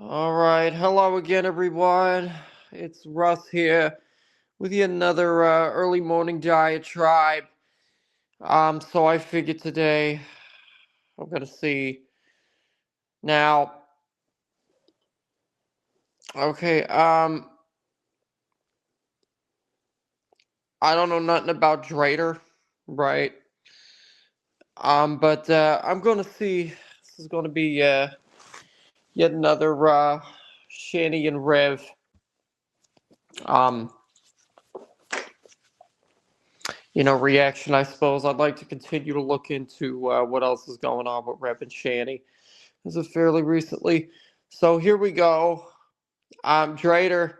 All right, hello again, everyone. It's Russ here with yet another early morning diatribe. So I figured today I'm gonna see now. Okay, I don't know nothing about Drader, right? But I'm gonna see. This is gonna be yet another Shanny and Rev. Um, reaction. I suppose I'd like to continue to look into what else is going on with Rev and Shanny. This is fairly recently. So here we go. Drader.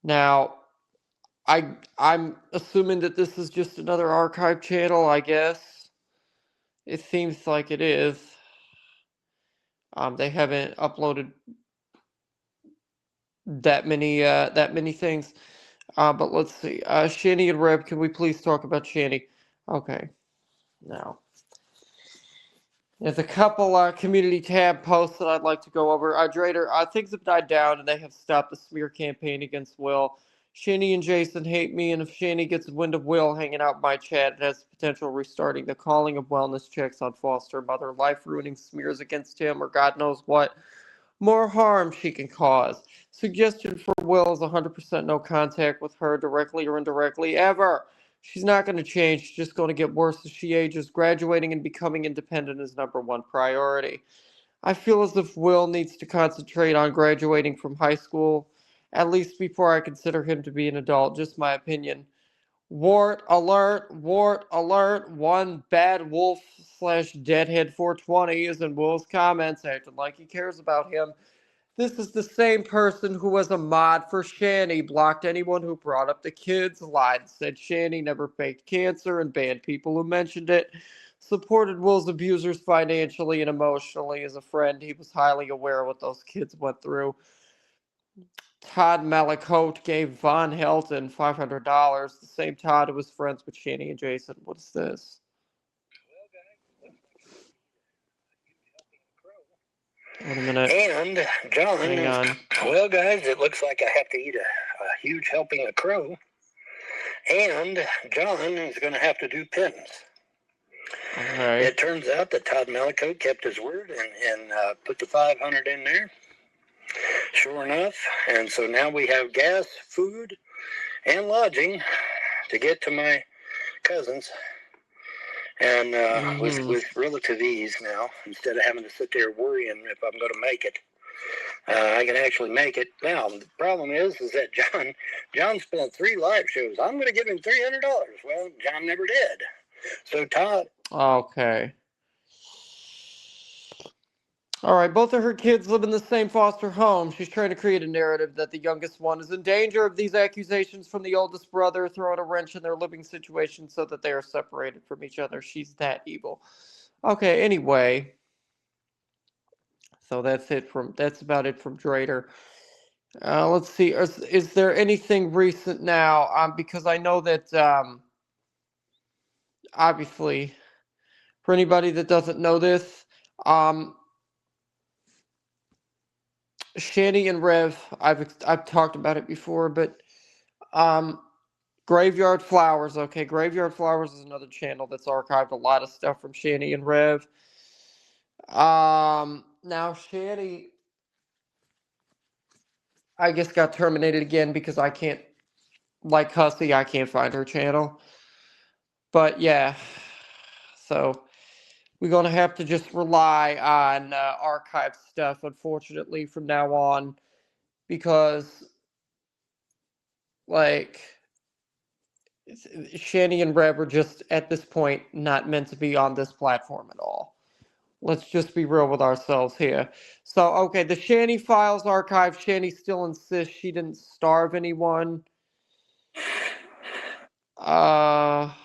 Now, I'm assuming that this is just another archive channel. I guess it seems like it is. They haven't uploaded that many things. But let's see. Shanny and Reb, can we please talk about Shanny? Okay. Now, there's a couple community tab posts that I'd like to go over. Drader, things have died down and they have stopped the smear campaign against Will. Shanny and Jason hate me, and if Shanny gets wind of Will hanging out my chat, it has potential restarting the calling of wellness checks on foster mother, life-ruining smears against him, or God knows what more harm she can cause. Suggestion for Will is 100% no contact with her, directly or indirectly, ever. She's not going to change, she's just going to get worse as she ages. Graduating and becoming independent is number one priority. I feel as if Will needs to concentrate on graduating from high school, at least before I consider him to be an adult. Just my opinion. Wart alert, wart alert. One bad wolf slash deadhead 420 is in Will's comments, acting like he cares about him. This is the same person who was a mod for Shanny, blocked anyone who brought up the kids, lied, said Shanny never faked cancer, and banned people who mentioned it. Supported Will's abusers financially and emotionally. As a friend, he was highly aware of what those kids went through. Todd Malicote gave Von Helton $500. The same Todd who was friends with Shanny and Jason. What is this? Wait a minute. And John, hang on. Well, guys, it looks like I have to eat a huge helping of crow. And John is going to have to do pins. Okay. It turns out that Todd Malicote kept his word and put the 500 in there. Sure enough. And so now we have gas, food, and lodging to get to my cousins. And with relative ease now, instead of having to sit there worrying if I'm going to make it. I can actually make it. Now, the problem is that John spent 3 live shows. I'm going to give him $300. Well, John never did. So Todd. Okay. All right, both of her kids live in the same foster home. She's trying to create a narrative that the youngest one is in danger of these accusations from the oldest brother, throwing a wrench in their living situation so that they are separated from each other. She's that evil. Okay, anyway. So that's about it from Drader. Let's see. Is there anything recent now? Because I know that obviously, for anybody that doesn't know this, Shanny and Rev, I've talked about it before, but Graveyard Flowers. Okay, Graveyard Flowers is another channel that's archived a lot of stuff from Shanny and Rev. Now Shanny, I guess, got terminated again because I can't, like Hussy, I can't find her channel. But yeah, so we're gonna have to just rely on archive stuff, unfortunately, from now on, because like Shanny and Rev are just at this point not meant to be on this platform at all. Let's just be real with ourselves here. So, okay, the Shanny files archive. Shanny still insists she didn't starve anyone. Okay.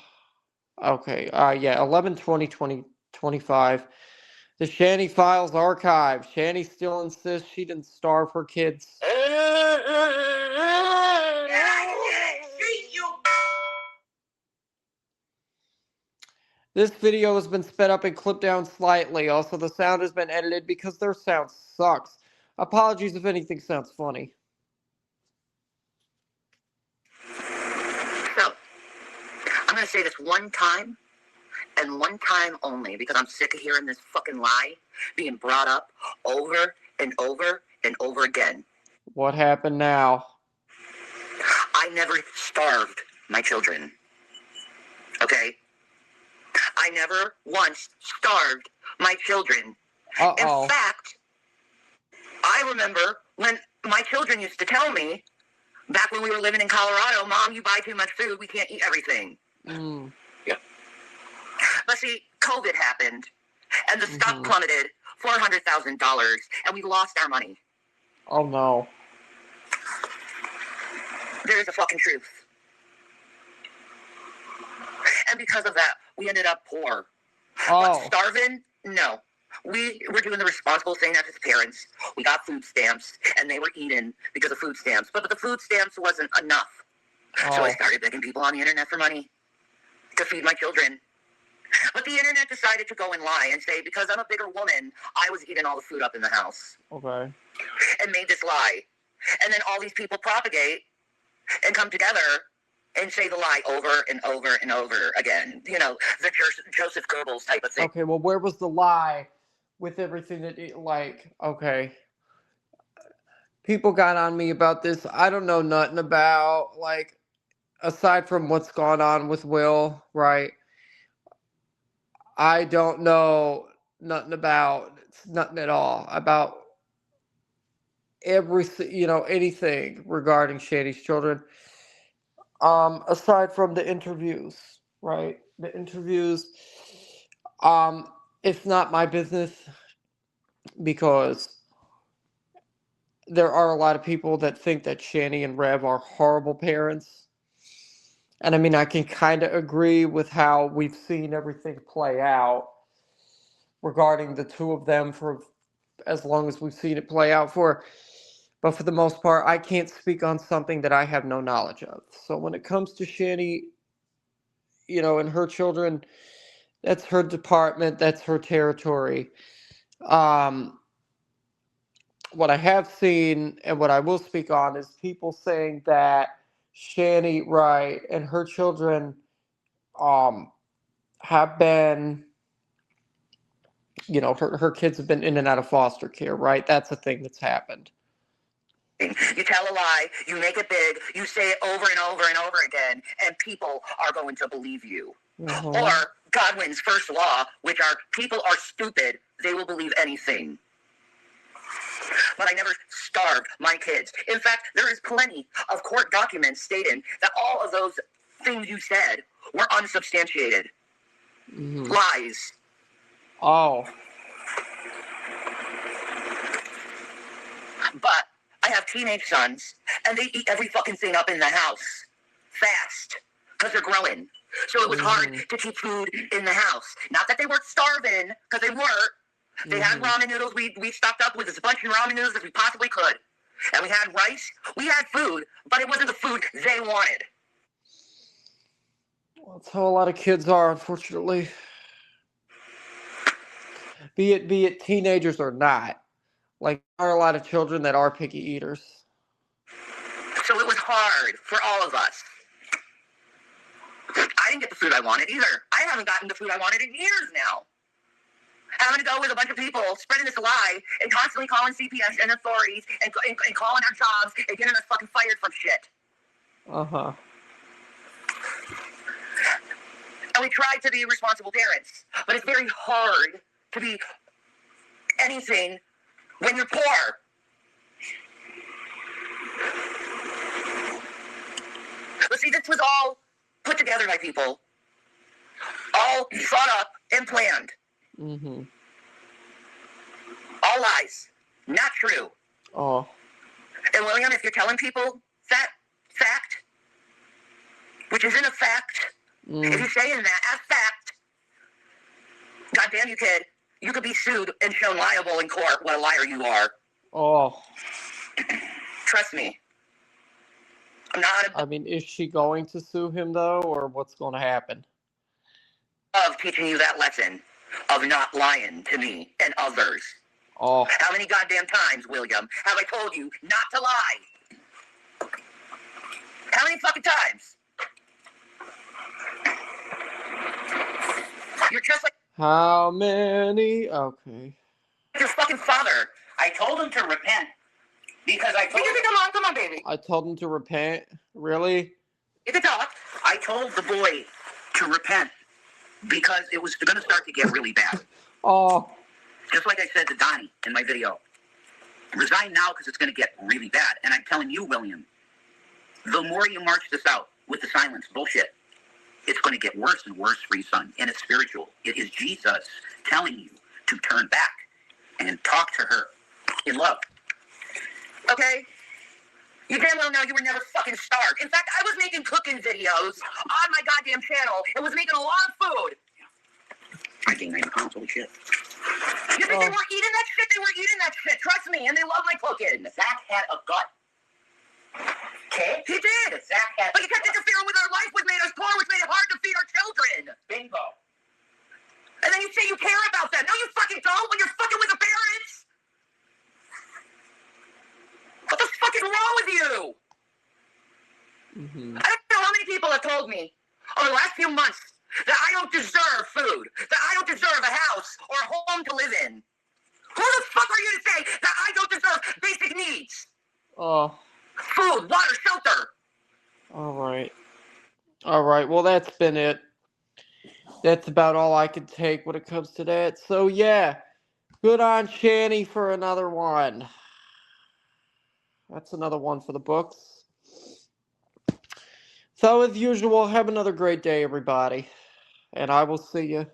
Yeah, 11/20/2025. The Shanny files archive. Shanny still insists she didn't starve her kids. This video has been sped up and clipped down slightly. Also, the sound has been edited because their sound sucks. Apologies if anything sounds funny. So, I'm going to say this one time, and one time only, because I'm sick of hearing this fucking lie being brought up over and over and over again. What happened now? I never starved my children. Okay? I never once starved my children. Uh-oh. In fact, I remember when my children used to tell me, back when we were living in Colorado, Mom, you buy too much food, we can't eat everything. Yeah. But see, COVID happened, and the stock plummeted $400,000, and we lost our money. Oh, no. There's the fucking truth. And because of that, we ended up poor. Oh. But starving? No. We were doing the responsible thing as parents. We got food stamps, and they were eating because of food stamps. But the food stamps wasn't enough. So I started begging people on the internet for money to feed my children. But the internet decided to go and lie and say, because I'm a bigger woman, I was eating all the food up in the house. Okay. And made this lie. And then all these people propagate and come together and say the lie over and over and over again. You know, the Joseph Goebbels type of thing. Okay, well, where was the lie with everything that, okay. People got on me about this. I don't know nothing about, aside from what's gone on with Will, right? I don't know nothing at all about anything regarding Shanny's children. Aside from the interviews, right? The interviews, it's not my business because there are a lot of people that think that Shanny and Rev are horrible parents. And I mean, I can kind of agree with how we've seen everything play out regarding the two of them for as long as we've seen it play out for. But for the most part, I can't speak on something that I have no knowledge of. So when it comes to Shanny, and her children, that's her department, that's her territory. What I have seen and what I will speak on is people saying that Shanny, right, and her children have been, her kids have been in and out of foster care, right? That's a thing that's happened. You tell a lie, you make it big, you say it over and over and over again, and people are going to believe you. Or Godwin's first law, which are people are stupid, they will believe anything. But I never starved my kids. In fact, there is plenty of court documents stating that all of those things you said were unsubstantiated. Lies. Oh. But I have teenage sons, and they eat every fucking thing up in the house. Fast. Because they're growing. So it was hard to keep food in the house. Not that they weren't starving, because they weren't. They had ramen noodles. We stocked up with as much ramen noodles as we possibly could. And we had rice. We had food, but it wasn't the food they wanted. Well, that's how a lot of kids are, unfortunately. Be it teenagers or not. There are a lot of children that are picky eaters. So it was hard for all of us. I didn't get the food I wanted either. I haven't gotten the food I wanted in years now. Having to go with a bunch of people spreading this lie and constantly calling CPS and authorities and calling our jobs and getting us fucking fired from shit. And we tried to be responsible parents, but it's very hard to be anything when you're poor. But see, this was all put together by people, all thought up and planned. All lies, not true. Oh. And William, if you're telling people that fact, which isn't a fact, if you're saying that as fact, goddamn you kid, you could be sued and shown liable in court. What a liar you are. Oh. Trust me. I mean, is she going to sue him, though, or what's going to happen? Of teaching you that lesson of not lying to me and others. Oh. How many goddamn times, William, have I told you not to lie? How many fucking times? You're just like... How many? Okay. Your fucking father. I told him to repent. Because I told him... Come on, baby. I told him to repent? Really? You can talk. I told the boy to repent. Because it was going to start to get really bad. Oh. Just like I said to Donnie in my video. Resign now because it's going to get really bad. And I'm telling you, William, the more you march this out with the silence bullshit, it's going to get worse and worse for you, son. And it's spiritual. It is Jesus telling you to turn back and talk to her in love. Okay? You damn well know you were never fucking starved. In fact, I was making cooking videos on my goddamn channel and was making a lot of food. I gained 90 pounds, holy shit. You think they were eating that shit? They were eating that shit, trust me, and they love my cooking. Zach had a gut. Okay? He did! Zach had... But you kept interfering with our life, which made us poor, which made it hard to feed our children. Bingo. And then you say you care about them. No, you fucking don't when you're fucking with the parents. What the fuck is wrong with you? I don't know how many people have told me over the last few months that I don't deserve food, that I don't deserve a house or a home to live in. Who the fuck are you to say that I don't deserve basic needs? Oh. Food, water, shelter. Alright. Alright, well that's been it. That's about all I can take when it comes to that. So yeah, good on Shanny for another one. That's another one for the books. So as usual, have another great day, everybody. And I will see you